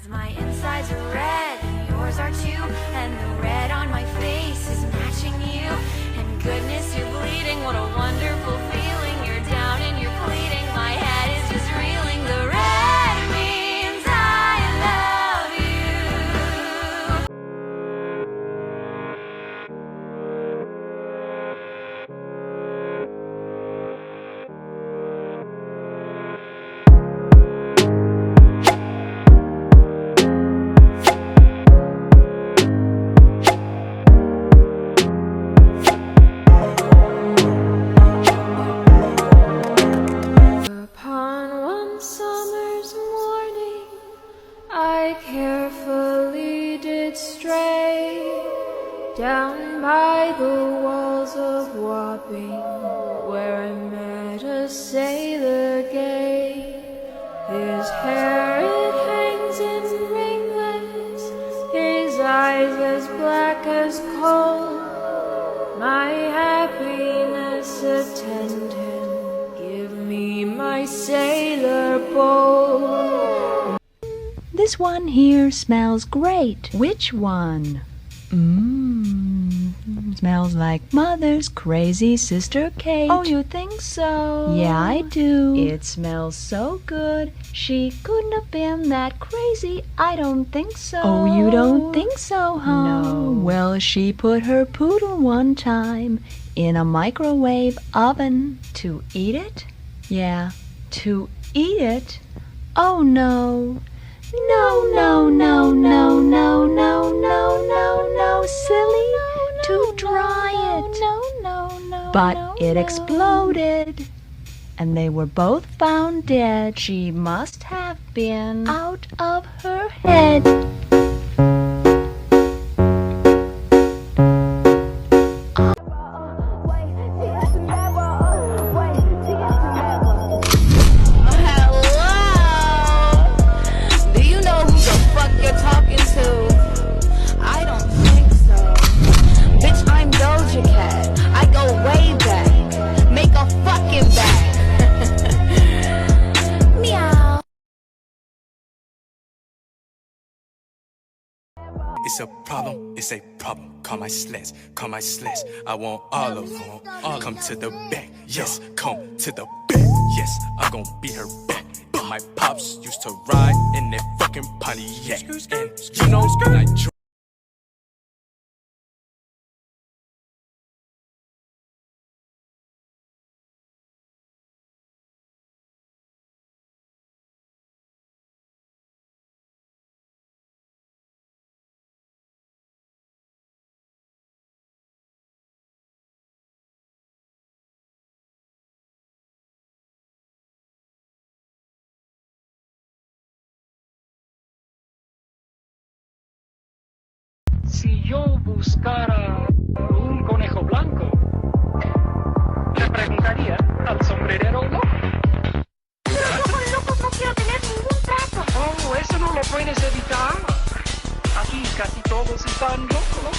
My insides are red, and yours are too. And the red on my face is matching you. And goodness, you're bleeding, what a wonderful feeling. You're down and you're bleeding, my head is just reeling. The red means I love you. Upon one summer's morning, I carefully did stray down by the walls of Wapping, where I met a sailor gay. His hair it hangs in ringlets, his eyes as black as coal. My happiness attend him, give me my sailor bowl. This one here smells great. Which one? Smells like Mother's crazy sister Kate. Oh, you think so? Yeah, I do. It smells so good. She couldn't have been that crazy. I don't think so. Oh, you don't think so, huh? No. Well, she put her poodle one time in a microwave oven. To eat it? Yeah, to eat it? Oh, no. No, no, no, no, no, no, no, no, no, silly. To dry it. No. But it exploded, and they were both found dead. She must have been out of her head. It's a problem. Call my slash. I want all of them. Come to the back, yes, come to the back, yes. I'm gonna be her back. And my pops used to ride in that fucking Pontiac. And you know, when I Si yo buscara un conejo blanco, le preguntaría al sombrerero loco. Pero yo con locos no quiero tener ningún trato. Oh, eso no lo puedes evitar. Aquí casi todos están locos.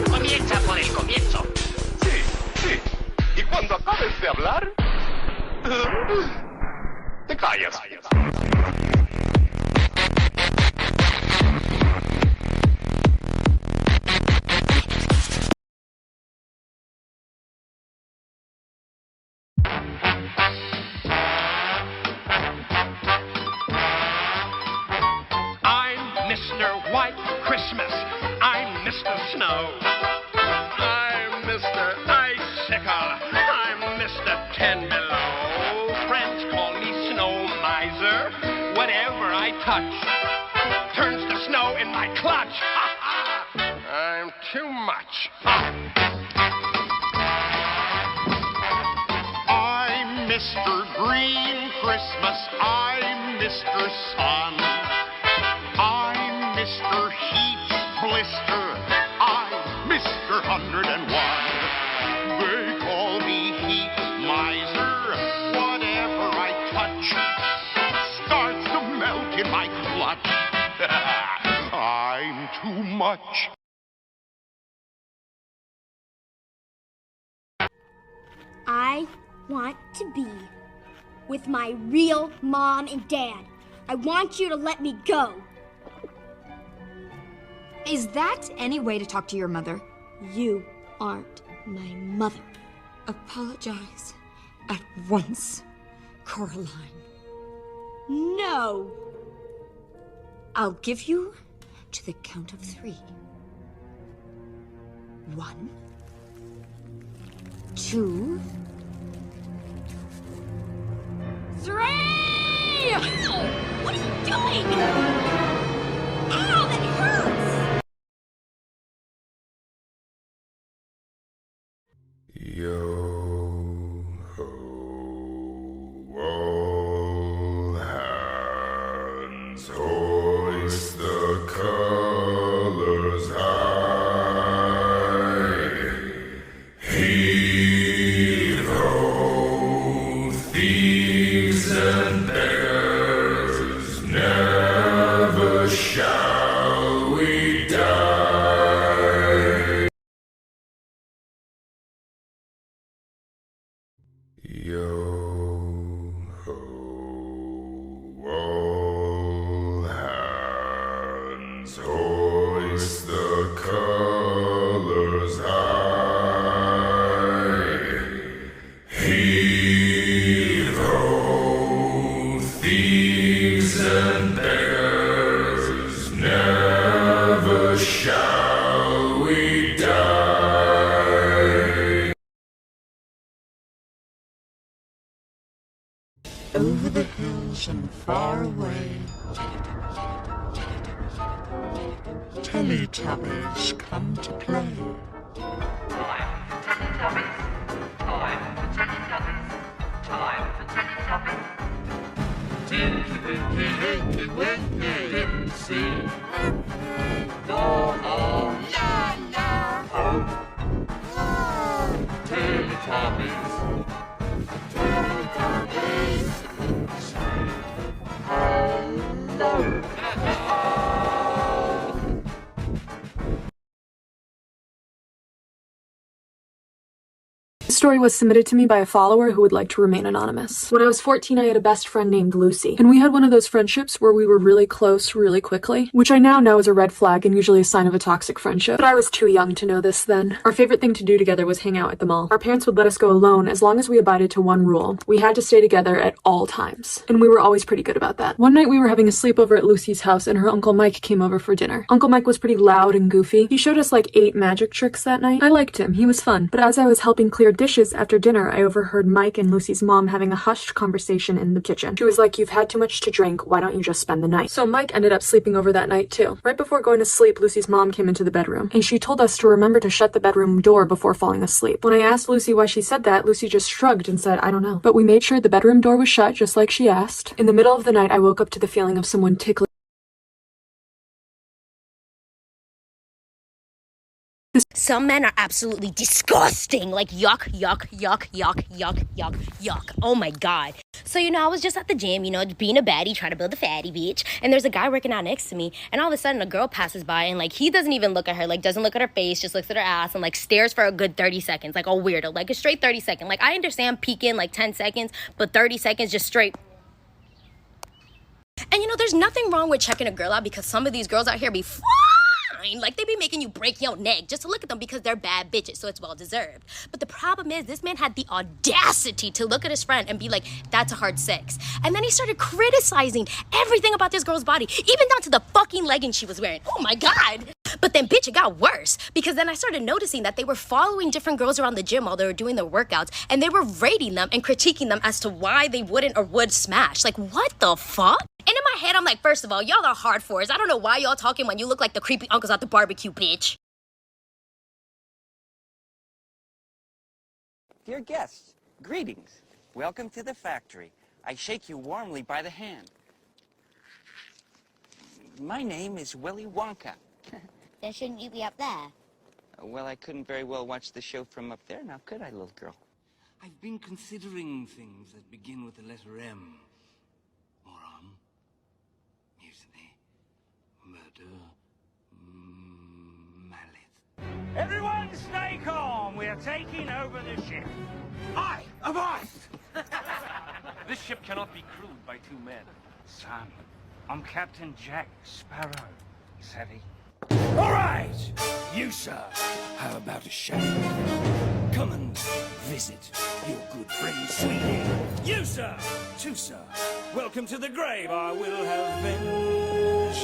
Comienza por el comienzo. Sí. Y cuando acabes de hablar, te callas. Mr. White Christmas. I'm Mr. Snow. I'm Mr. Icicle. I'm Mr. Ten Below. Friends call me Snow Miser. Whatever I touch turns to snow in my clutch. I'm too much. I'm Mr. Green Christmas. I'm Mr. Sun. I'm Mr. Heat's Blister. I'm Mr. 101. They call me Heat Miser. Whatever I touch starts to melt in my clutch. I'm too much. I want to be with my real mom and dad. I want you to let me go. Is that any way to talk to your mother? You aren't my mother. Apologize at once, Coraline. No. I'll give you to the count of 3. 1, 2, 3! Ow! What are you doing? Ow, that hurts! Yo ho, all hands, hoist the colors high. Heave ho, thieves and beggars, never shall we die. Yo ho, all hands, hoist the colors high. Heave ho, thieves and beggars, never shall we die. Over the hills and far away, Teletubbies come to play. Time for Teletubbies. Time for Teletubbies. Time for Teletubbies. Tinky Winky, Winky Winky, Dipsy, Go home, la la, home. Teletubbies, Teletubbies, say hello. This story was submitted to me by a follower who would like to remain anonymous. When I was 14, I had a best friend named Lucy, and we had one of those friendships where we were really close really quickly, which I now know is a red flag and usually a sign of a toxic friendship. But I was too young to know this then. Our favorite thing to do together was hang out at the mall. Our parents would let us go alone as long as we abided to one rule. We had to stay together at all times, and we were always pretty good about that. One night we were having a sleepover at Lucy's house and her Uncle Mike came over for dinner. Uncle Mike was pretty loud and goofy. He showed us like 8 magic tricks that night. I liked him, he was fun, but as I was helping clear dishes after dinner, I overheard Mike and Lucy's mom having a hushed conversation in the kitchen. She was like, "You've had too much to drink, why don't you just spend the night?" So Mike ended up sleeping over that night too. Right before going to sleep, Lucy's mom came into the bedroom, and she told us to remember to shut the bedroom door before falling asleep. When I asked Lucy why she said that, Lucy just shrugged and said, "I don't know." But we made sure the bedroom door was shut just like she asked. In the middle of the night, I woke up to the feeling of someone tickling. Some men are absolutely disgusting. Like, yuck, yuck, yuck, yuck, yuck, yuck, yuck. Oh my God. So, I was just at the gym, being a baddie, trying to build a fatty bitch. And there's a guy working out next to me. And all of a sudden, a girl passes by and, he doesn't even look at her. Doesn't look at her face, just looks at her ass and, stares for a good 30 seconds. Like a weirdo. Like a straight 30 second. I understand peeking, 10 seconds, but 30 seconds just straight. And, there's nothing wrong with checking a girl out because some of these girls out here be fine. They be making you break your neck just to look at them because they're bad bitches, so it's well deserved. But the problem is, this man had the audacity to look at his friend and be like, "That's a hard 6." And then he started criticizing everything about this girl's body, even down to the fucking leggings she was wearing. Oh my God. But then, bitch, it got worse because then I started noticing that they were following different girls around the gym while they were doing their workouts, and they were rating them and critiquing them as to why they wouldn't or would smash. What the fuck? And in my head, I'm like, first of all, y'all are hardcores. I don't know why y'all talking when you look like the creepy uncles at the barbecue, bitch. Dear guests, greetings. Welcome to the factory. I shake you warmly by the hand. My name is Willy Wonka. Then shouldn't you be up there? Well, I couldn't very well watch the show from up there, now could I, little girl? I've been considering things that begin with the letter M. Moron. Mutiny. Murder. Malice. Everyone stay calm. We are taking over the ship. I, a boss, This ship cannot be crewed by 2 men. Son, I'm Captain Jack Sparrow. Savvy? All right! You, sir, how about a shave? Come and visit your good friend Sweetie. You, sir, too, sir. Welcome to the grave. I will have vengeance.